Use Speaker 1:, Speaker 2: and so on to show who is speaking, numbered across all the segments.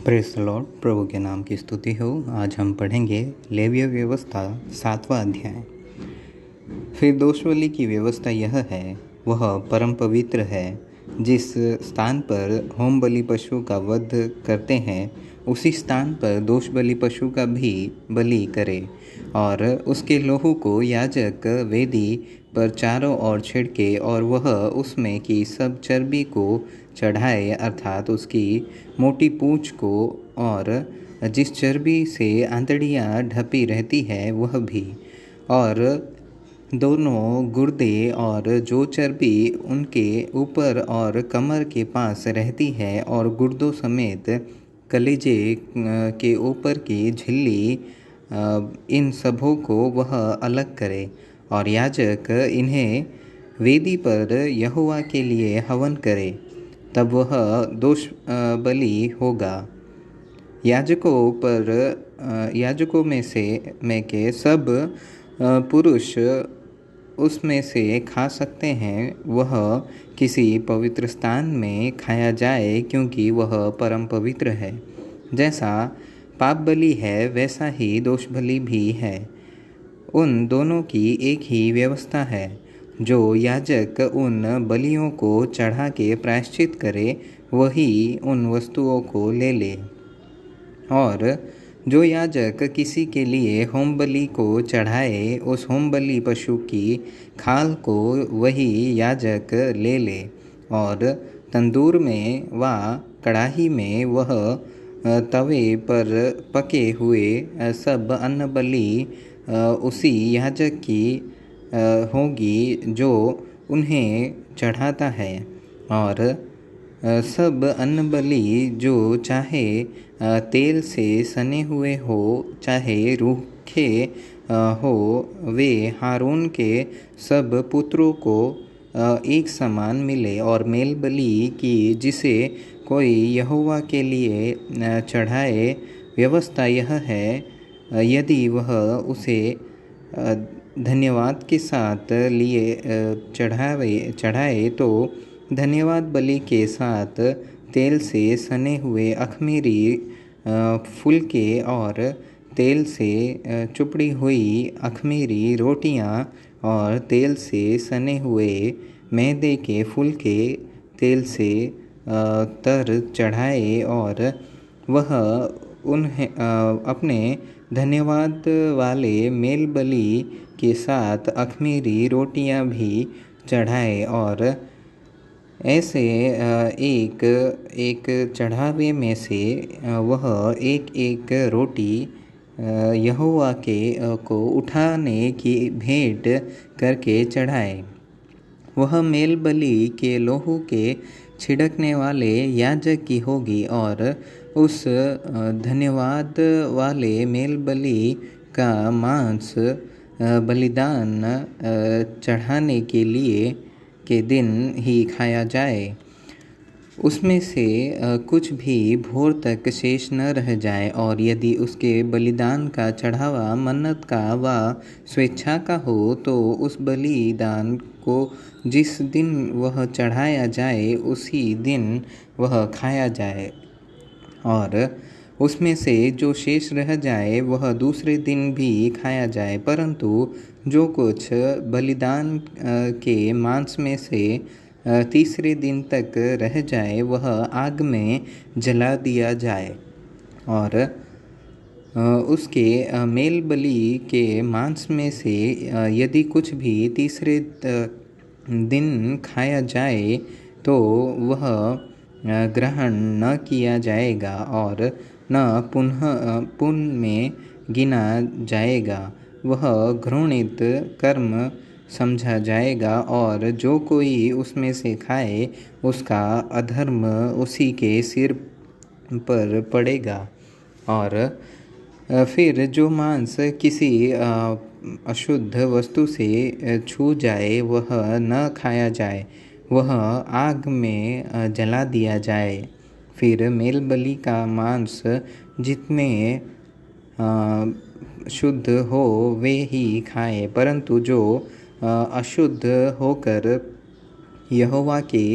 Speaker 1: Praise the Lord. प्रभु के नाम की स्तुति हो। आज हम पढ़ेंगे लेवीय व्यवस्था 7वां अध्याय। फिर दोषबलि की व्यवस्था यह है, वह परम पवित्र है। जिस स्थान पर होम बलि पशु का वध करते हैं, उसी स्थान पर दोषबलि पशु का भी बलि करे और उसके लोहू को याजक वेदी पर चारों ओर छिड़के और वह उसमें की सब चर्बी को चढ़ाए, अर्थात उसकी मोटी पूंछ को और जिस चर्बी से आंतड़ियाँ ढपी रहती है वह भी, और दोनों गुर्दे और जो चर्बी उनके ऊपर और कमर के पास रहती है, और गुर्दों समेत कलेजे के ऊपर की झिल्ली, इन सबों को वह अलग करे। और याजक इन्हें वेदी पर यहोवा के लिए हवन करे, तब वह दोष बलि होगा। याजकों में के सब पुरुष उसमें से खा सकते हैं। वह किसी पवित्र स्थान में खाया जाए, क्योंकि वह परम पवित्र है। जैसा पाप बलि है, वैसा ही दोष बलि भी है। उन दोनों की एक ही व्यवस्था है। जो याजक उन बलियों को चढ़ा के प्रायश्चित करे, वही उन वस्तुओं को ले ले। और जो याजक किसी के लिए होम बलि को चढ़ाए, उस होम बलि पशु की खाल को वही याजक ले ले, और तंदूर में व कड़ाही में वह तवे पर पके हुए सब अन्न बलि उसी याजक की होगी जो उन्हें चढ़ाता है। और सब अन्न बलि जो चाहे तेल से सने हुए हो, चाहे रूखे हो, वे हारून के सब पुत्रों को एक समान मिले। और मेल बलि की जिसे कोई यहोवा के लिए चढ़ाए, व्यवस्था यह है, यदि वह उसे धन्यवाद के साथ लिए चढ़ाए, तो धन्यवाद बलि के साथ तेल से सने हुए अख़मीरी फुलके और तेल से चुपड़ी हुई अख़मीरी रोटियां, और तेल से सने हुए मैदे के फुलके तेल से तर चढ़ाए। और वह उन्हें अपने धन्यवाद वाले मेल बलि के साथ अख़मीरी रोटियां भी चढ़ाए। और ऐसे एक एक चढ़ावे में से वह एक एक रोटी यहोवा को उठाने की भेंट करके चढ़ाए। वह मेल बलि के लोहू के छिड़कने वाले याजक की होगी, और उस धन्यवाद वाले मेल बलि का मांस बलिदान चढ़ाने के लिए के दिन ही खाया जाए। उसमें से कुछ भी भोर तक शेष न रह जाए। और यदि उसके बलिदान का चढ़ावा मन्नत का व स्वेच्छा का हो, तो उस बलिदान को जिस दिन वह चढ़ाया जाए, उसी दिन वह खाया जाए। और उसमें से जो शेष रह जाए, वह दूसरे दिन भी खाया जाए। परंतु जो कुछ बलिदान के मांस में से तीसरे दिन तक रह जाए, वह आग में जला दिया जाए। और उसके मेल बलि के मांस में से यदि कुछ भी तीसरे दिन खाया जाए, तो वह ग्रहण न किया जाएगा और न पुण्य में गिना जाएगा। वह घृणित कर्म समझा जाएगा, और जो कोई उसमें से खाए, उसका अधर्म उसी के सिर पर पड़ेगा। और फिर जो मांस किसी अशुद्ध वस्तु से छू जाए, वह न खाया जाए, वह आग में जला दिया जाए। फिर मेल बलि का मांस जितने शुद्ध हो वे ही खाए, परंतु जो अशुद्ध होकर यहोवा के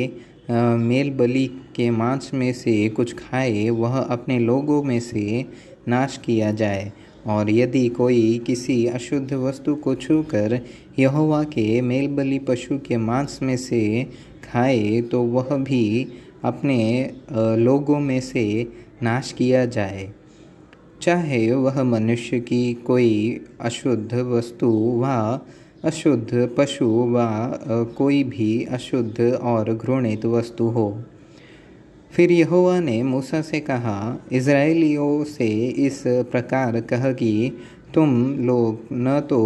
Speaker 1: मेल बलि के मांस में से कुछ खाए वह अपने लोगों में से नाश किया जाए। और यदि कोई किसी अशुद्ध वस्तु को छूकर यहोवा के मेलबलि पशु के मांस में से खाए तो वह भी अपने लोगों में से नाश किया जाए, चाहे वह मनुष्य की कोई अशुद्ध वस्तु व अशुद्ध पशु व कोई भी अशुद्ध और घृणित वस्तु हो। फिर यहोवा ने मूसा से कहा, इज़राइलियों से इस प्रकार कह कि तुम लोग न तो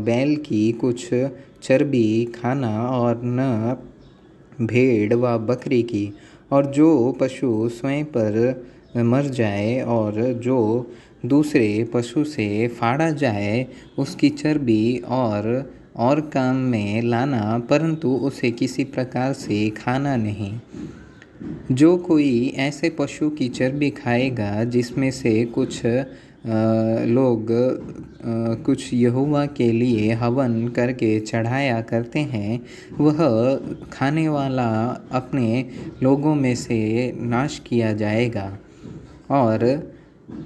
Speaker 1: बैल की कुछ चर्बी खाना और न भेड़ व बकरी की, और जो पशु स्वयं पर मर जाए और जो दूसरे पशु से फाड़ा जाए उसकी चर्बी और काम में लाना, परंतु उसे किसी प्रकार से खाना नहीं। जो कोई ऐसे पशु की चर्बी खाएगा जिसमें से कुछ लोग कुछ यहोवा के लिए हवन करके चढ़ाया करते हैं, वह खाने वाला अपने लोगों में से नाश किया जाएगा। और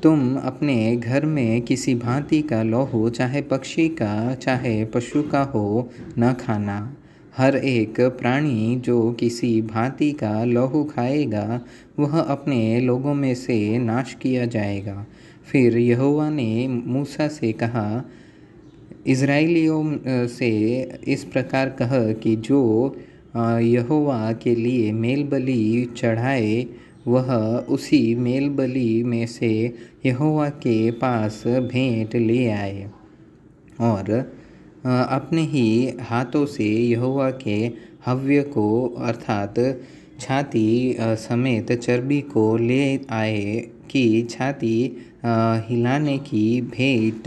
Speaker 1: तुम अपने घर में किसी भांति का लहू, चाहे पक्षी का चाहे पशु का हो, न खाना। हर एक प्राणी जो किसी भांति का लहू खाएगा वह अपने लोगों में से नाश किया जाएगा। फिर यहोवा ने मूसा से कहा, इज़राइलियों से इस प्रकार कह कि जो यहोवा के लिए मेलबलि चढ़ाए वह उसी मेलबलि में से यहोवा के पास भेंट ले आए और अपने ही हाथों से यहोवा के हव्य को अर्थात छाती समेत चर्बी को ले आए कि छाती हिलाने की भेंट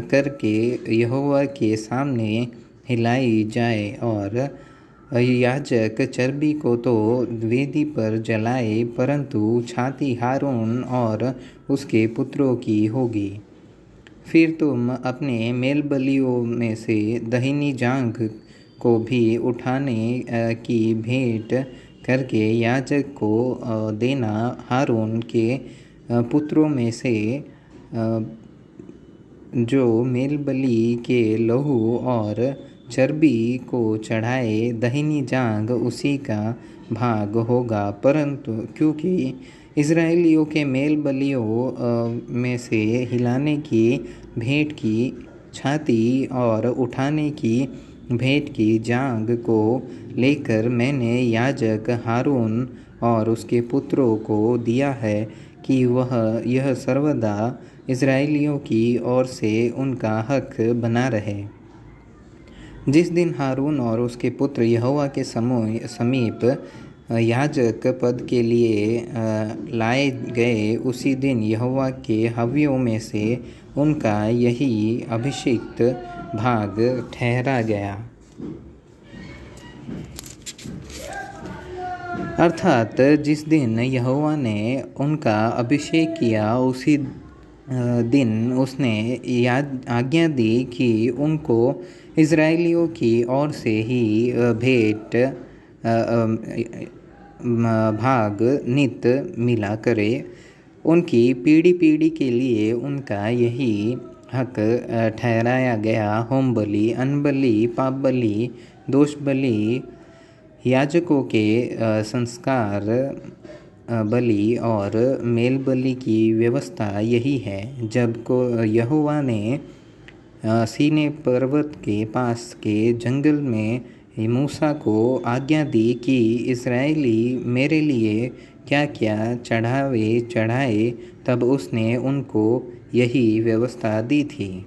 Speaker 1: करके यहोवा के सामने हिलाई जाए। और याजक चर्बी को तो वेदी पर जलाए, परंतु छाती हारून और उसके पुत्रों की होगी। फिर तुम अपने मेलबलियों में से दाहिनी जांघ को भी उठाने की भेंट करके याजक को देना। हारून के पुत्रों में से जो मेलबलि के लहू और चर्बी को चढ़ाए, दाहिनी जांघ उसी का भाग होगा। परंतु क्योंकि इज़राइलियों के मेलबलियों में से हिलाने की भेंट की छाती और उठाने की भेंट की जांघ को लेकर मैंने याजक हारून और उसके पुत्रों को दिया है कि वह यह सर्वदा इज़राइलियों की ओर से उनका हक बना रहे। जिस दिन हारून और उसके पुत्र यहोवा के समीप याजक पद के लिए लाए गए, उसी दिन यहोवा के हव्यों में से उनका यही अभिषिक्त भाग ठहरा गया। अर्थात जिस दिन यहोवा ने उनका अभिषेक किया उसी दिन उसने आज्ञा दी कि उनको इज़राइलियों की ओर से ही भेंट भाग नित मिला करे। उनकी पीढ़ी पीढ़ी के लिए उनका यही हक ठहराया गया। होम बलि, अन्नबलि, पाप बलि, दोष बलि, याजकों के संस्कार बलि और मेल बलि की व्यवस्था यही है। जब को यहोवा ने सीनै पर्वत के पास के जंगल में मूसा को आज्ञा दी कि इज़राइली मेरे लिए क्या क्या चढ़ावे चढ़ाए, तब उसने उनको यही व्यवस्था दी थी।